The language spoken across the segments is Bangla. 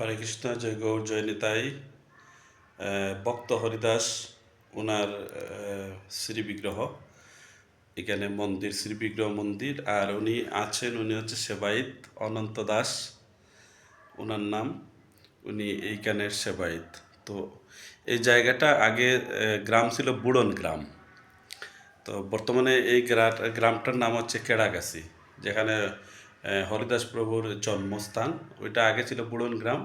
হরে কৃষ্ণ, জয় গৌর, জয় নিতাই। ভক্ত হরিদাস ওনার শ্রীবিগ্রহ, এখানে মন্দির, শ্রীবিগ্রহ মন্দির। আর উনি আছেন, উনি হচ্ছে সেবায়িত অনন্ত দাস ওনার নাম। উনি এইখানের সেবায়িত। তো এই জায়গাটা আগে গ্রাম ছিল বুড়ন গ্রাম। তো বর্তমানে এই গ্রামটার নাম হচ্ছে কেড়াগাছি, যেখানে হরিদাস প্রভুর জন্মস্থান। ওইটা আগে ছিল বুড়ন গ্রাম,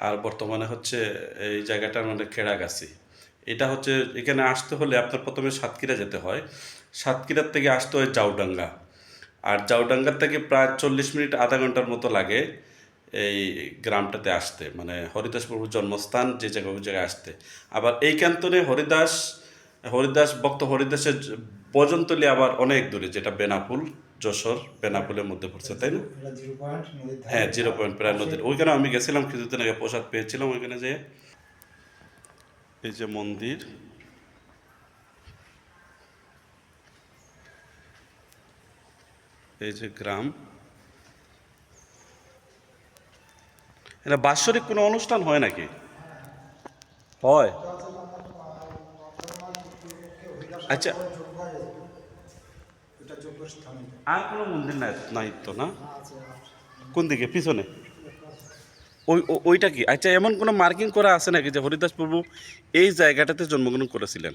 আর বর্তমানে হচ্ছে এই জায়গাটার মানে কেড়াগাছি। এটা হচ্ছে, এখানে আসতে হলে আপনার প্রথমে সাতক্ষীরা যেতে হয়। সাতক্ষীরার থেকে আসতে হয় জাউডাঙ্গা, আর জাউডাঙ্গার থেকে প্রায় 40 মিনিট আধা ঘন্টার মতো লাগে এই গ্রামটাতে আসতে, মানে হরিদাস প্রভুর জন্মস্থান যে জায়গায়, ওই জায়গায় আসতে। আবার এই ক্যান্তনে হরিদাস ভক্ত হরিদাসের বজনতলি আবার অনেক দূরে, যেটা বেনাপুল, যশোর বেনাপুলের মধ্যে পড়ছে, তাই না? হ্যাঁ, 0 পয়েন্ট প্রায় নদীর ওইখানে আমি গেছিলাম কিছুদিন আগে, প্রসাদ পেয়েছিলাম ওইখানে যে। এই যে মন্দির, এই যে গ্রাম। এটা বাৎসরিক কোনো অনুষ্ঠান হয় নাকি? হয়। আচ্ছা, আর কোনো মন্দির নাই নাই তো না? কোন দিকে, পিছনে? ওইটা কি? আচ্ছা, এমন কোনো মার্কিং করা আছে নাকি যে হরিদাস প্রভু এই জায়গাটাতে জন্মগ্রহণ করেছিলেন?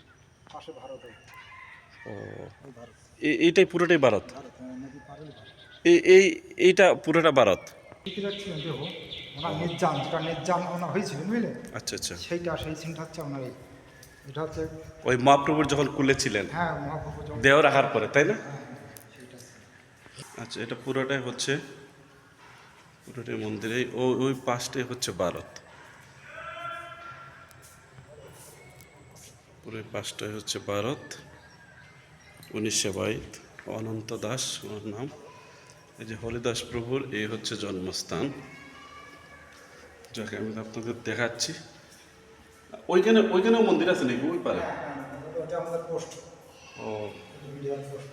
ও, এইটাই পুরোটাই ভারত? এই এই এইটা পুরোটা ভারত? নির্যান, যেটা নির্যান ওনার হয়েছিলেন বুঝলেন, আচ্ছা আচ্ছা, সেই সিনটা হচ্ছে ওনার এই, এটা হচ্ছে ওই মহাপ্রভুর যখন কুলে ছিলেন, হ্যাঁ মহাপ্রভু দেহ রাখার পরে, তাই না? সেইটা। আচ্ছা, এটা পুরোটাই হচ্ছে, পুরোটাই মন্দিরে ওই পাশটাই হচ্ছে ভারত। পুরো পাশটাই হচ্ছে ভারত। উনি সেবায়িত অনন্ত দাস ওনার নাম। এই যে হরিদাস প্রভুর এই হচ্ছে জন্মস্থান, যাকে আমি আপনাদের দেখাচ্ছি। ওইখানেও মন্দির আছে নাকি ওই পারে? ওটা আমাদের পোস্ট, ও, মিডিয়ার পোস্ট।